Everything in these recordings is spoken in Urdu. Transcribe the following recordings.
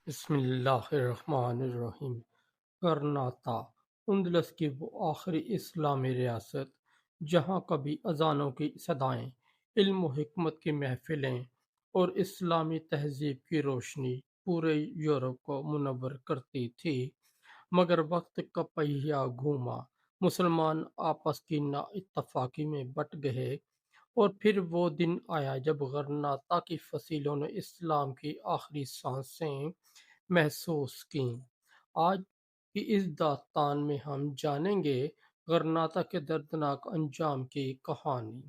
بسم اللہ الرحمن الرحیم۔ غرناطہ اندلس کی وہ آخری اسلامی ریاست جہاں کبھی اذانوں کی صدائیں، علم و حکمت کی محفلیں اور اسلامی تہذیب کی روشنی پورے یورپ کو منور کرتی تھی، مگر وقت کا پہیہ گھوما، مسلمان آپس کی نا اتفاقی میں بٹ گئے، اور پھر وہ دن آیا جب غرناطہ کی فصیلوں نے اسلام کی آخری سانسیں محسوس کیں۔ آج کی اس داستان میں ہم جانیں گے غرناطہ کے دردناک انجام کی کہانی،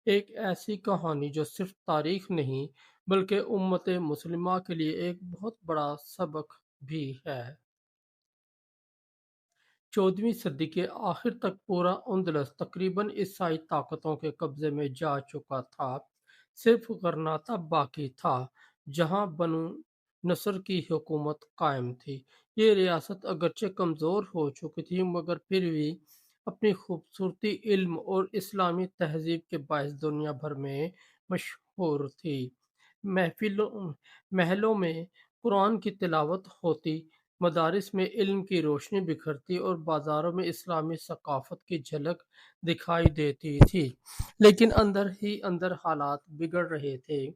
ایک ایسی کہانی جو صرف تاریخ نہیں بلکہ امت مسلمہ کے لیے ایک بہت بڑا سبق بھی ہے۔ 14ویں صدی کے آخر تک پورا اندلس تقریباً عیسائی طاقتوں کے قبضے میں جا چکا تھا، صرف غرناطہ باقی تھا جہاں بنو نصر کی حکومت قائم تھی۔ یہ ریاست اگرچہ کمزور ہو چکی تھی مگر پھر بھی اپنی خوبصورتی، علم اور اسلامی تہذیب کے باعث دنیا بھر میں مشہور تھی۔ محفلوں محلوں میں قرآن کی تلاوت ہوتی، مدارس میں علم کی روشنی بکھرتی اور بازاروں میں اسلامی ثقافت کی جھلک دکھائی دیتی تھی، لیکن اندر ہی اندر حالات بگڑ رہے تھے۔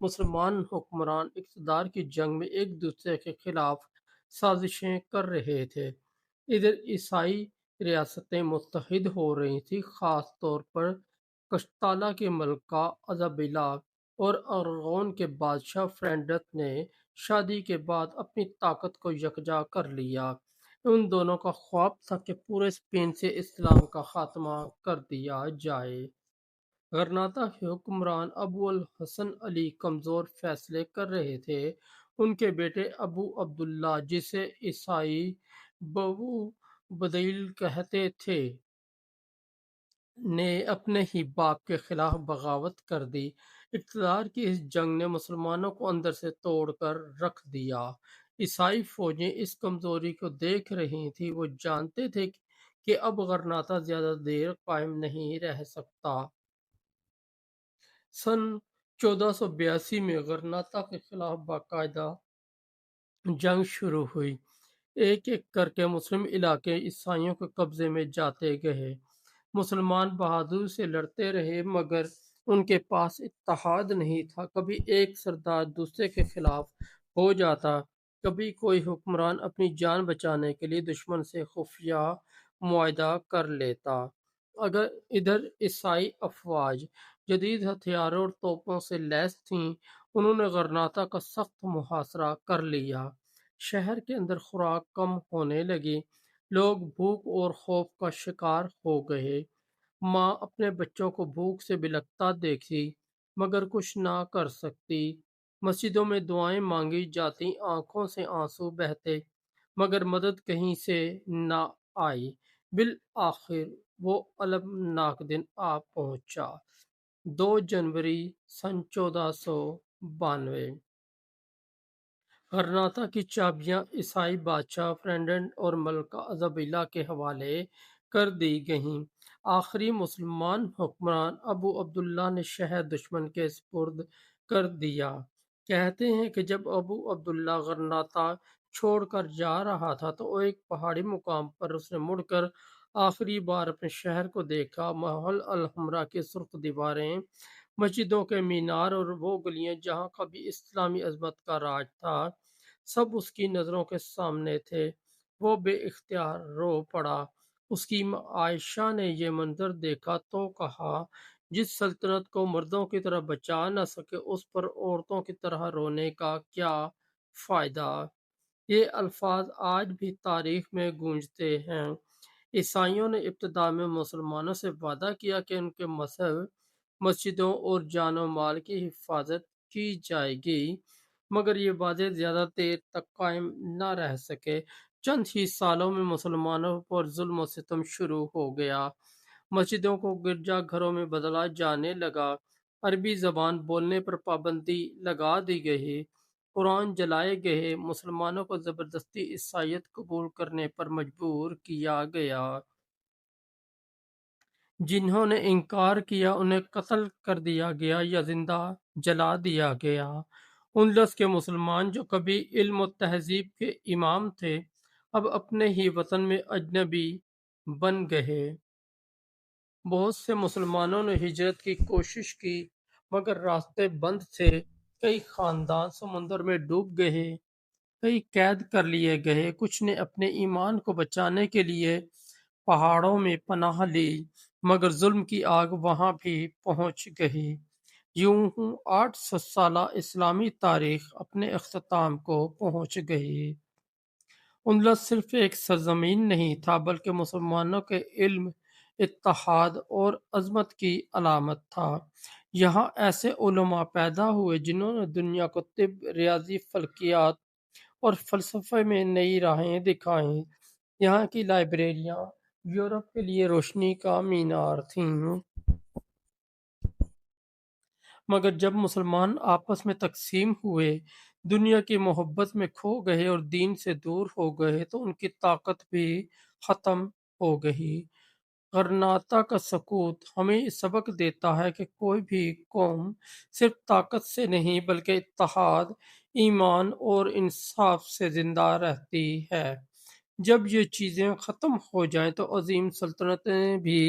مسلمان حکمران اقتدار کی جنگ میں ایک دوسرے کے خلاف سازشیں کر رہے تھے۔ ادھر عیسائی ریاستیں متحد ہو رہی تھیں، خاص طور پر قشتالہ کی ملکہ عزابیلا اور ارغون کے بادشاہ فرینڈت نے شادی کے بعد اپنی طاقت کو یکجا کر لیا۔ ان دونوں کا خواب تھا کہ پورے اسپین سے اسلام کا خاتمہ کر دیا جائے۔ غرناطہ کے حکمران ابو الحسن علی کمزور فیصلے کر رہے تھے۔ ان کے بیٹے ابو عبداللہ، جسے عیسائی بابو بدیل کہتے تھے، نے اپنے ہی باپ کے خلاف بغاوت کر دی۔ اقتدار کی اس جنگ نے مسلمانوں کو اندر سے توڑ کر رکھ دیا۔ عیسائی فوجیں اس کمزوری کو دیکھ رہی تھیں، وہ جانتے تھے کہ اب غرناطہ زیادہ دیر قائم نہیں رہ سکتا۔ سن 1482 میں غرناطہ کے خلاف باقاعدہ جنگ شروع ہوئی۔ ایک ایک کر کے مسلم علاقے عیسائیوں کے قبضے میں جاتے گئے۔ مسلمان بہادری سے لڑتے رہے مگر ان کے پاس اتحاد نہیں تھا۔ کبھی ایک سردار دوسرے کے خلاف ہو جاتا، کبھی کوئی حکمران اپنی جان بچانے کے لیے دشمن سے خفیہ معاہدہ کر لیتا۔ ادھر عیسائی افواج جدید ہتھیاروں اور توپوں سے لیس تھیں، انہوں نے غرناطہ کا سخت محاصرہ کر لیا۔ شہر کے اندر خوراک کم ہونے لگی، لوگ بھوک اور خوف کا شکار ہو گئے۔ ماں اپنے بچوں کو بھوک سے بلکتا دیکھی مگر کچھ نہ کر سکتی۔ مسجدوں میں دعائیں مانگی جاتی، آنکھوں سے آنسو بہتے مگر مدد کہیں سے نہ آئی۔ بالآخر وہ المناک دن آ پہنچا، 2 جنوری سن 1492۔ غرناطہ کی چابیاں عیسائی بادشاہ فرینڈنٹ اور ملکہ عزابیلا کے حوالے کر دی گئیں۔ آخری مسلمان حکمران ابو عبداللہ نے شہر دشمن کے سپرد کر دیا۔ کہتے ہیں کہ جب ابو عبداللہ غرناطہ چھوڑ کر جا رہا تھا تو ایک پہاڑی مقام پر اس نے مڑ کر آخری بار اپنے شہر کو دیکھا۔ محل الحمرا کی سرخ دیواریں، مسجدوں کے مینار اور وہ گلیاں جہاں کبھی اسلامی عظمت کا راج تھا، سب اس کی نظروں کے سامنے تھے۔ وہ بے اختیار رو پڑا۔ اس کی ماں عائشہ نے یہ منظر دیکھا تو کہا، جس سلطنت کو مردوں کی طرح بچا نہ سکے اس پر عورتوں کی طرح رونے کا کیا فائدہ۔ یہ الفاظ آج بھی تاریخ میں گونجتے ہیں۔ عیسائیوں نے ابتدا میں مسلمانوں سے وعدہ کیا کہ ان کے مذہب، مسجدوں اور جان و مال کی حفاظت کی جائے گی، مگر یہ وعدے زیادہ دیر تک قائم نہ رہ سکے۔ چند ہی سالوں میں مسلمانوں پر ظلم و ستم شروع ہو گیا۔ مسجدوں کو گرجا گھروں میں بدلا جانے لگا، عربی زبان بولنے پر پابندی لگا دی گئی، قرآن جلائے گئے، مسلمانوں کو زبردستی عیسائیت قبول کرنے پر مجبور کیا گیا۔ جنہوں نے انکار کیا انہیں قتل کر دیا گیا یا زندہ جلا دیا گیا۔ اندلس کے مسلمان جو کبھی علم و تہذیب کے امام تھے اب اپنے ہی وطن میں اجنبی بن گئے۔ بہت سے مسلمانوں نے ہجرت کی کوشش کی مگر راستے بند تھے، کئی خاندان سمندر میں ڈوب گئے، کئی قید کر لیے گئے، کچھ نے اپنے ایمان کو بچانے کے لیے پہاڑوں میں پناہ لی مگر ظلم کی آگ وہاں بھی پہنچ گئی۔ یوں 800 سالہ اسلامی تاریخ اپنے اختتام کو پہنچ گئی۔ اندلس صرف ایک سرزمین نہیں تھا بلکہ مسلمانوں کے علم، اتحاد اور عظمت کی علامت تھا۔ یہاں ایسے علماء پیدا ہوئے جنہوں نے دنیا کو طب، ریاضی، فلکیات اور فلسفے میں نئی راہیں دکھائیں۔ یہاں کی لائبریریاں یورپ کے لیے روشنی کا مینار تھیں۔ مگر جب مسلمان آپس میں تقسیم ہوئے، دنیا کی محبت میں کھو گئے اور دین سے دور ہو گئے تو ان کی طاقت بھی ختم ہو گئی۔ غرناطہ کا سقوط ہمیں یہ سبق دیتا ہے کہ کوئی بھی قوم صرف طاقت سے نہیں بلکہ اتحاد، ایمان اور انصاف سے زندہ رہتی ہے۔ جب یہ چیزیں ختم ہو جائیں تو عظیم سلطنتیں بھی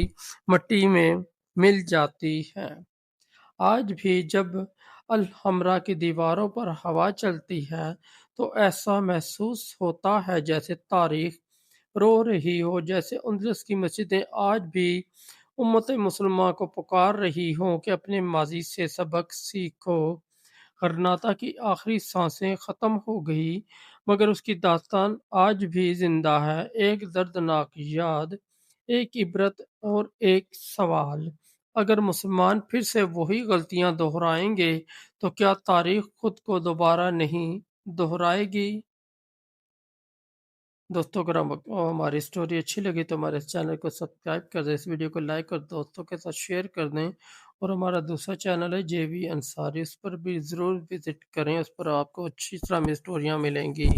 مٹی میں مل جاتی ہیں۔ آج بھی جب الحمرا کی دیواروں پر ہوا چلتی ہے تو ایسا محسوس ہوتا ہے جیسے تاریخ رو رہی ہو، جیسے اندلس کی مسجدیں آج بھی امت مسلمہ کو پکار رہی ہوں کہ اپنے ماضی سے سبق سیکھو۔ غرناطہ کی آخری سانسیں ختم ہو گئی مگر اس کی داستان آج بھی زندہ ہے، ایک دردناک یاد، ایک عبرت اور ایک سوال۔ اگر مسلمان پھر سے وہی غلطیاں دہرائیں گے تو کیا تاریخ خود کو دوبارہ نہیں دہرائے گی؟ دوستوں اگر ہماری سٹوری اچھی لگی تو ہمارے اس چینل کو سبسکرائب کر دیں، اس ویڈیو کو لائک اور دوستوں کے ساتھ شیئر کر دیں، اور ہمارا دوسرا چینل ہے جے وی انصاری، اس پر بھی ضرور وزٹ کریں، اس پر آپ کو اچھی طرح میں سٹوریاں ملیں گی۔